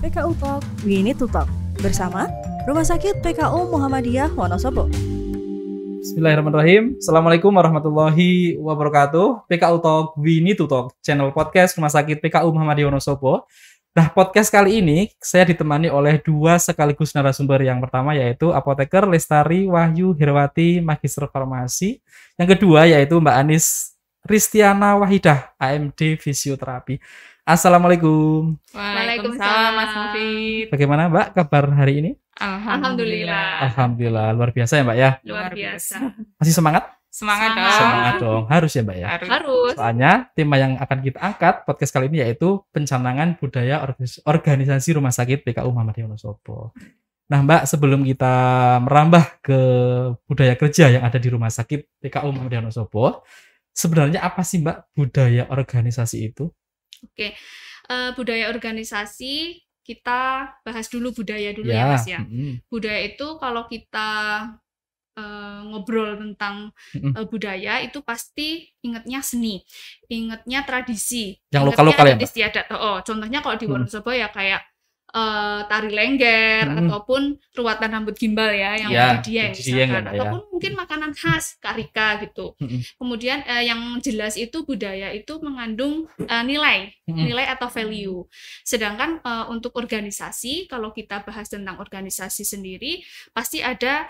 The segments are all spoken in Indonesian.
PKU Talk, We Need to Talk bersama Rumah Sakit PKU Muhammadiyah Wonosobo. Bismillahirrahmanirrahim. Assalamualaikum warahmatullahi wabarakatuh. PKU Talk, We Need to Talk, channel podcast Rumah Sakit PKU Muhammadiyah Wonosobo. Nah, podcast kali ini saya ditemani oleh dua sekaligus narasumber. Yang pertama yaitu Apoteker Lestari Wahyu Herwati, Magister Farmasi. Yang kedua yaitu Mbak Anis Ristiana Wahidah, AMD Fisioterapi. Assalamualaikum. Waalaikumsalam Mas Mufid. Bagaimana Mbak kabar hari ini? Alhamdulillah. Alhamdulillah, luar biasa ya Mbak ya? Luar biasa. Masih semangat? Semangat dong. Semangat dong, harus ya Mbak ya? Harus. Soalnya tema yang akan kita angkat podcast kali ini yaitu pencanangan budaya organisasi Rumah Sakit PKU Muhammadiyah Wonosobo. Nah Mbak, sebelum kita merambah ke budaya kerja yang ada di Rumah Sakit PKU Muhammadiyah Wonosobo, sebenarnya apa sih Mbak budaya organisasi itu? Oke, budaya organisasi kita bahas dulu budaya dulu ya Mas ya. Budaya itu kalau kita ngobrol tentang budaya itu pasti ingatnya seni, ingatnya tradisi, yang lokal-lokal ya Mbak? Istiadat. Contohnya kalau di Wonosobo ya kayak tari lengger ataupun ruatan rambut gimbal ya yang di Dieng misalkan, ataupun mungkin makanan khas karika gitu. Kemudian yang jelas itu budaya itu mengandung nilai atau value. Sedangkan untuk organisasi, kalau kita bahas tentang organisasi sendiri pasti ada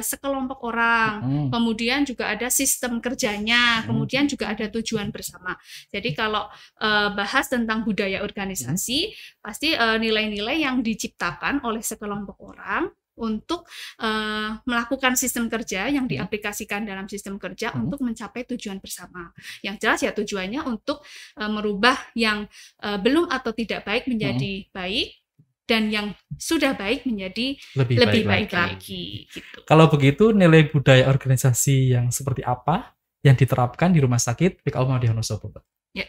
sekelompok orang, kemudian juga ada sistem kerjanya, kemudian juga ada tujuan bersama. Jadi kalau bahas tentang budaya organisasi pasti nilai-nilai yang diciptakan oleh sekelompok orang untuk melakukan sistem kerja yang diaplikasikan dalam sistem kerja untuk mencapai tujuan bersama. Yang jelas ya tujuannya untuk merubah yang belum atau tidak baik menjadi baik, dan yang sudah baik menjadi lebih baik lagi. Gitu. Kalau begitu nilai budaya organisasi yang seperti apa yang diterapkan di Rumah Sakit PKU Muhammadiyah Wonosobo? Ya,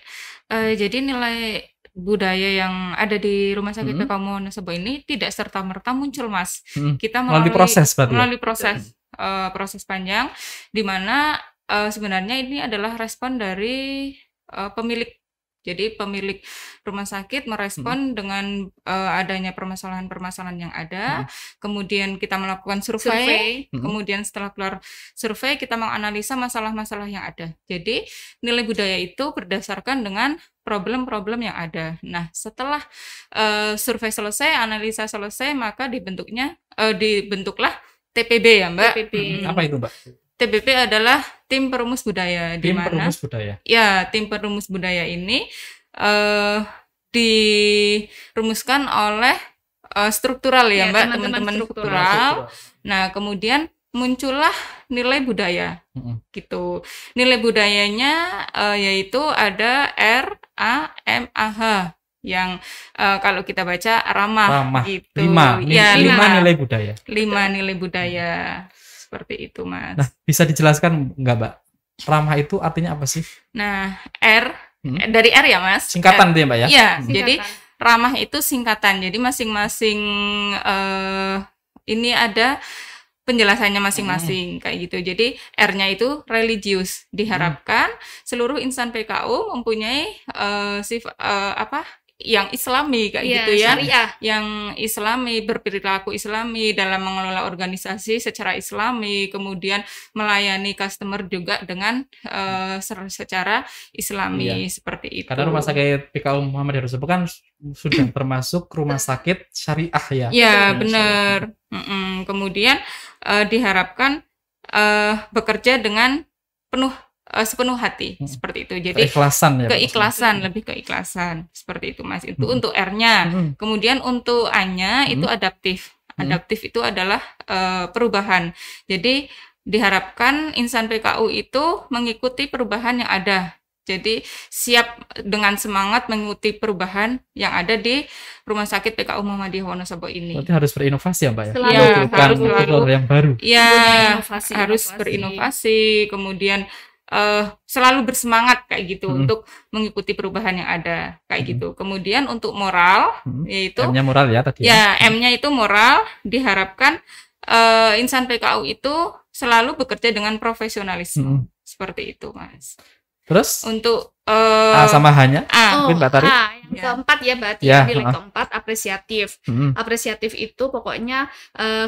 jadi nilai budaya yang ada di Rumah Sakit PKU Wonosobo ini tidak serta-merta muncul, Mas. Kita melalui proses panjang, di mana sebenarnya ini adalah respon dari pemilik. Jadi pemilik rumah sakit merespon dengan adanya permasalahan-permasalahan yang ada. Kemudian kita melakukan survei. Kemudian setelah keluar survei kita menganalisa masalah-masalah yang ada. Jadi nilai budaya itu berdasarkan dengan problem-problem yang ada. Nah, setelah survei selesai, analisa selesai, maka dibentuklah TPB ya, Mbak. Apa itu, Mbak? TPB adalah tim perumus budaya. Tim perumus budaya. Ya, tim perumus budaya ini dirumuskan oleh struktural ya, Mbak, teman-teman struktural. Nah, kemudian muncullah nilai budaya, gitu. Nilai budayanya yaitu ada RAMAH yang kalau kita baca ramah. Gitu. 5 nilai budaya. 5 nilai budaya. Seperti itu, Mas. Nah, bisa dijelaskan nggak, Mbak? Ramah itu artinya apa sih? Nah, dari R ya, Mas? Singkatan tuh ya, Mbak ya? Iya, jadi ramah itu singkatan. Jadi masing-masing ini ada penjelasannya masing-masing kayak gitu. Jadi R-nya itu religius. Diharapkan seluruh insan PKU mempunyai yang islami kayak gitu ya, syariah. Yang islami, berperilaku islami dalam mengelola organisasi secara islami, kemudian melayani customer juga dengan secara islami, seperti itu. Karena Rumah Sakit PKU Muhammadiyah Wonosobo kan sudah termasuk rumah sakit syariah ya. Iya, benar. Kemudian diharapkan bekerja dengan sepenuh hati, seperti itu. Jadi keikhlasan, lebih keikhlasan, seperti itu, Mas. Itu untuk R-nya. Kemudian untuk A-nya itu adaptif. Adaptif itu adalah perubahan. Jadi diharapkan insan PKU itu mengikuti perubahan yang ada. Jadi siap dengan semangat mengikuti perubahan yang ada di Rumah Sakit PKU Muhammadiyah Wonosobo ini. Berarti harus berinovasi ya, Mbak ya? Harus yang baru. Ya, harus berinovasi. Kemudian selalu bersemangat kayak gitu untuk mengikuti perubahan yang ada kayak gitu. Kemudian untuk moral yaitu M-nya moral ya tadi. Ya, M-nya itu moral. Diharapkan insan PKU itu selalu bekerja dengan profesionalisme. Seperti itu, Mas. Terus untuk A sama H-nya? A. Mungkin Mbak Tari. Yang keempat ya berarti nilai keempat apresiatif. Apresiatif itu pokoknya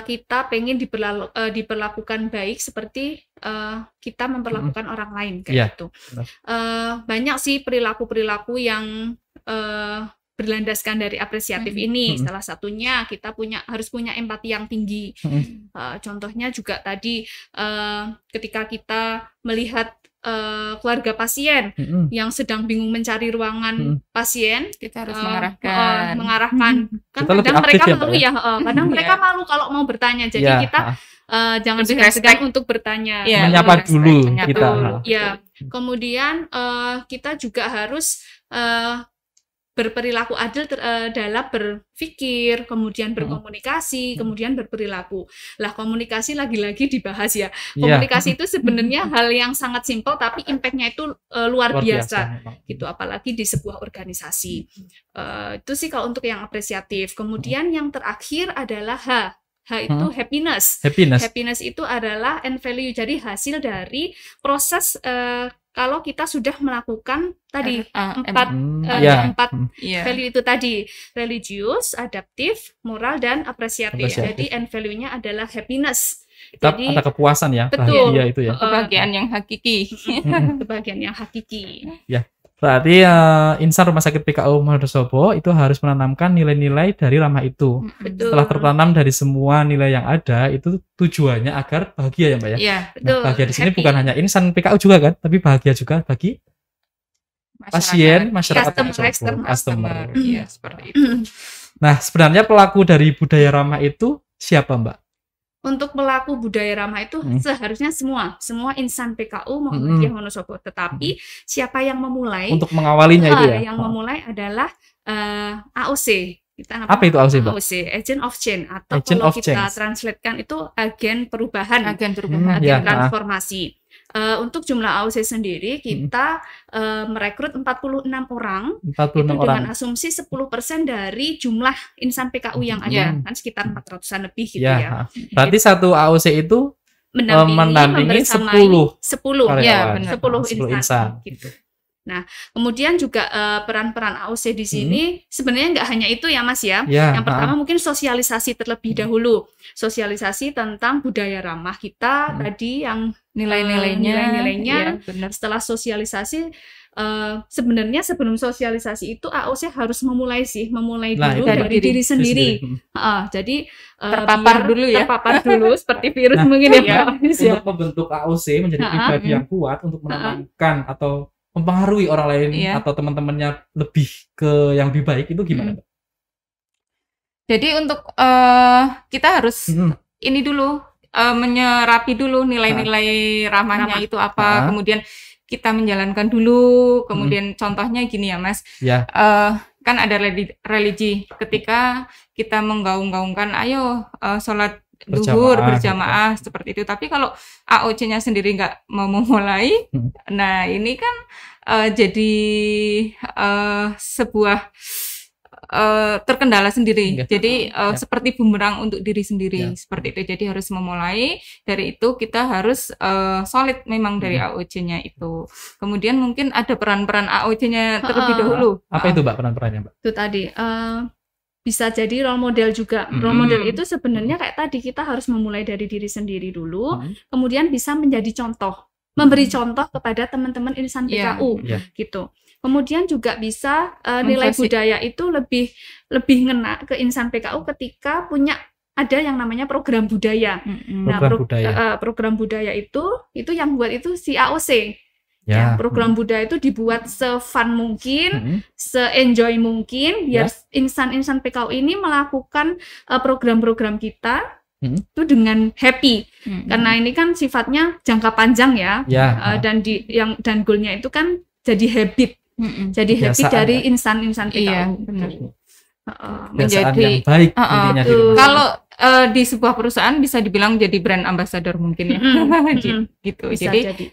kita pengen diperlakukan baik seperti kita memperlakukan orang lain kayak gitu. Banyak sih perilaku-perilaku yang berlandaskan dari apresiatif ini. Salah satunya kita harus punya empati yang tinggi. Contohnya juga tadi ketika kita melihat keluarga pasien yang sedang bingung mencari ruangan pasien, kita harus mengarahkan. Kan kadang mereka malu ya, kadang mereka malu kalau mau bertanya. Jadi kita jangan segan-segan untuk bertanya. Menyapa dulu kita. Ya. Kemudian kita juga harus berperilaku adil dalam berpikir, kemudian berkomunikasi, kemudian berperilaku. Lah komunikasi lagi-lagi dibahas ya. Komunikasi itu sebenarnya hal yang sangat simpel tapi impact-nya itu luar biasa gitu, apalagi di sebuah organisasi. Itu sih kalau untuk yang apresiatif. Kemudian yang terakhir adalah H itu happiness. Happiness itu adalah end value, jadi hasil dari proses kalau kita sudah melakukan tadi empat value itu tadi, religius, adaptif, moral, dan apresiatif. Jadi end value-nya adalah happiness. Jadi ada kepuasan ya, betul, bahagia itu ya. Kebahagiaan yang hakiki. Kebahagiaan yang hakiki. Ya. Berarti insan Rumah Sakit PKU Muhammad Wonosobo itu harus menanamkan nilai-nilai dari ramah itu. Betul. Setelah tertanam dari semua nilai yang ada, itu tujuannya agar bahagia ya Mbak ya? Iya, betul. Nah, bahagia di sini bukan hanya insan PKU juga kan, tapi bahagia juga bagi pasien, masyarakat, customer. Iya, seperti itu. Nah, sebenarnya pelaku dari budaya ramah itu siapa Mbak? Untuk pelaku budaya ramah itu seharusnya semua insan PKU Muhammadiyah Wonosobo. Tetapi siapa yang memulai? Untuk mengawalinya itu ya? Yang memulai adalah AOC. Apa itu AOC, Mbak? AOC, Agent of Change, atau kalau kita translatekan itu agen perubahan, agen transformasi. Untuk jumlah AOC sendiri kita merekrut 46 orang, dengan asumsi 10% dari jumlah insan PKU yang ada, kan sekitar 400-an lebih gitu ya. Berarti satu AOC itu mendampingi 10 insan gitu. Nah, kemudian juga peran-peran AOC di sini sebenarnya nggak hanya itu ya Mas ya. Yang pertama mungkin sosialisasi terlebih dahulu. Sosialisasi tentang budaya ramah kita tadi yang nilai-nilainya. Setelah sosialisasi sebenarnya sebelum sosialisasi itu AOC harus memulai dulu dari diri sendiri. Jadi terpapar dulu seperti virus mungkin ya. Untuk membentuk AOC menjadi pribadi yang kuat untuk menanamkan atau mempengaruhi orang lain atau teman-temannya lebih ke yang lebih baik, itu gimana Mbak? Jadi untuk kita harus ini dulu menyerapi dulu nilai-nilai ramahnya itu apa, kemudian kita menjalankan dulu, kemudian contohnya gini ya Mas, kan ada religi ketika kita menggaung-gaungkan ayo sholat duhur berjamaah seperti itu, tapi kalau AOC-nya sendiri nggak mau memulai, nah ini kan jadi sebuah terkendala sendiri. Jadi seperti bumerang untuk diri sendiri seperti itu. Jadi harus memulai dari itu, kita harus solid memang dari AOC-nya itu. Kemudian mungkin ada peran-peran AOC-nya terlebih dahulu. Apa itu Mbak peran-perannya Mbak? Itu tadi bisa jadi role model juga. Role model itu sebenarnya kayak tadi, kita harus memulai dari diri sendiri dulu, kemudian bisa menjadi contoh, memberi contoh kepada teman-teman insan PKU gitu. Kemudian juga bisa nilai budaya itu lebih ngena ke insan PKU ketika ada yang namanya program budaya. Program budaya itu yang buat itu si AOC. Program budaya itu dibuat se-fun mungkin, se-enjoy mungkin, biar insan-insan PKU ini melakukan program-program kita itu dengan happy, karena ini kan sifatnya jangka panjang dan goalnya itu kan jadi habit, dari insan-insan PKU. Menjadi yang baik intinya di rumah. Kalau di sebuah perusahaan bisa dibilang jadi brand ambassador mungkin ya, gitu. Jadi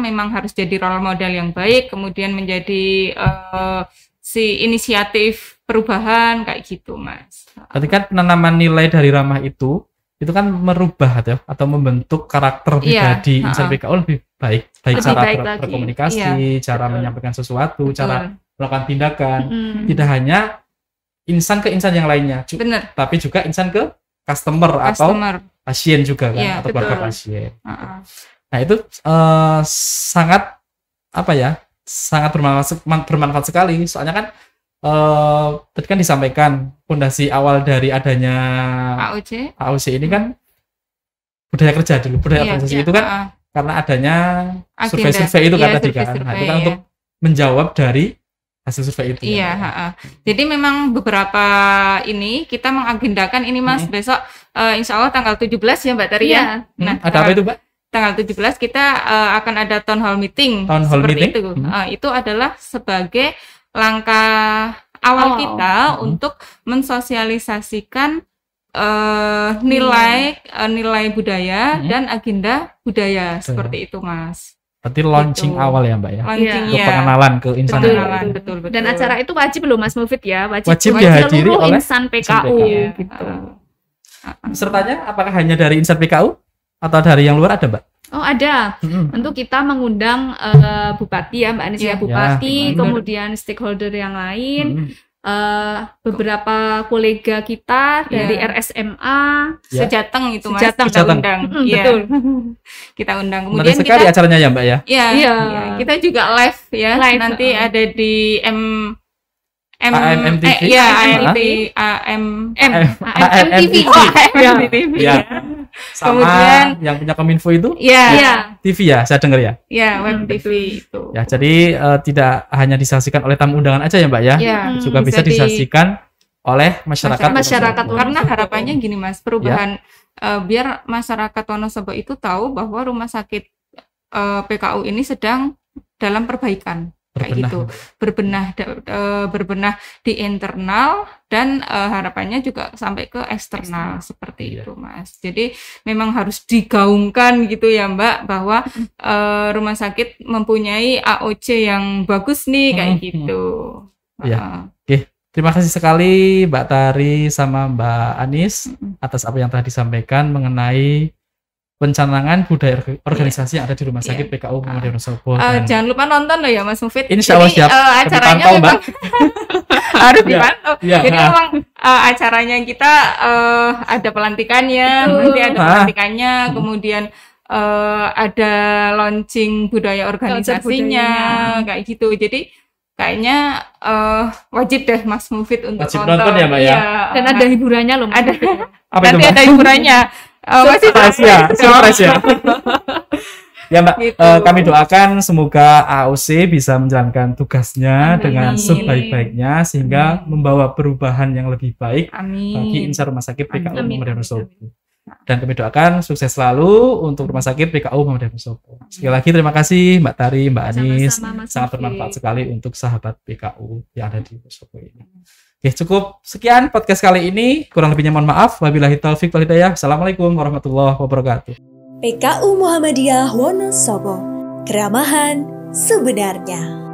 memang harus jadi role model yang baik, kemudian menjadi si inisiatif perubahan kayak gitu Mas. Berarti kan penanaman nilai dari ramah itu kan merubah atau membentuk karakter pribadi insan PKU lebih baik cara berkomunikasi, cara menyampaikan sesuatu, cara melakukan tindakan. Tidak hanya insan ke insan yang lainnya. Benar. Tapi juga insan ke customer. Atau pasien juga kan, atau keluarga pasien. Nah itu sangat sangat bermanfaat sekali. Soalnya kan tadi kan disampaikan fondasi awal dari adanya AOC ini kan budaya kerja dulu, budaya organisasi itu kan karena adanya survei-survei itu kan tadi kan. Nah, itu kan untuk menjawab dari hasil survei itu. Iya, jadi memang beberapa ini kita mengagendakan ini Mas besok insya Allah tanggal 17 ya Mbak Tari ya. Nah, ada apa itu Mbak? Tanggal 17 kita akan ada town hall meeting. Itu. Itu adalah sebagai langkah awal kita untuk mensosialisasikan nilai budaya dan agenda budaya seperti itu Mas. Berarti launching awal ya Mbak ya. Untuk pengenalan ke insan. Betul. Dan acara itu wajib loh Mas Mufid ya, wajib dihadiri oleh insan PKU gitu. Pesertanya apakah hanya dari insan PKU atau dari yang luar ada Mbak? Oh ada, tentu kita mengundang Bupati ya Mbak Anis Bupati, kemudian stakeholder yang lain, beberapa kolega kita dari RSMA, Sejateng itu Mas, kita undang. Betul. Kita undang. Kemudian sekali acaranya ya Mbak ya? Iya. Kita juga live ya. Nanti ada di AMTV. AMTV. Sama kemudian yang punya Kominfo itu? Iya. TV ya, saya dengar ya? Iya, web TV itu. Ya, jadi tidak hanya disaksikan oleh tamu undangan aja ya Mbak ya? Juga bisa disaksikan oleh masyarakat. Karena harapannya gini Mas, perubahan biar masyarakat Wonosobo itu tahu bahwa rumah sakit PKU ini sedang dalam perbaikan. Kayak gitu, berbenah di internal dan harapannya juga sampai ke eksternal seperti itu Mas. Jadi memang harus digaungkan gitu ya Mbak bahwa rumah sakit mempunyai AOC yang bagus nih kayak gitu. Oke. Terima kasih sekali Mbak Tari sama Mbak Anis atas apa yang telah disampaikan mengenai pencanangan budaya organisasi yang ada di Rumah Sakit PKU Muhammadiyah Wonosobo. Jangan lupa nonton loh ya Mas Mufid. Insya Allah siap. Acaranya memang harus dipantau. Jadi memang acaranya kita ada pelantikannya, nanti ada pelantikannya, kemudian ada launching budaya organisasinya, kayak gitu. Jadi kayaknya wajib deh Mas Mufid untuk nonton ya Mbak ya. Dan ada hiburannya loh. Nanti ada hiburannya. Surprise ya. Ya Mbak, gitu. Kami doakan semoga AOC bisa menjalankan tugasnya dengan sebaik-baiknya sehingga membawa perubahan yang lebih baik bagi insan Rumah Sakit PKU Muhammadiyah Wonosobo. Dan kami doakan sukses selalu untuk Rumah Sakit PKU Muhammadiyah Wonosobo. Sekali lagi terima kasih Mbak Tari, Mbak Anis, sangat bermanfaat sekali untuk sahabat PKU yang ada di Wonosobo ini. Oke, cukup sekian podcast kali ini. Kurang lebihnya mohon maaf. Wabillahi taufik wal hidayah. Assalamualaikum warahmatullahi wabarakatuh. PKU Muhammadiyah Wonosobo, keramahan sebenarnya.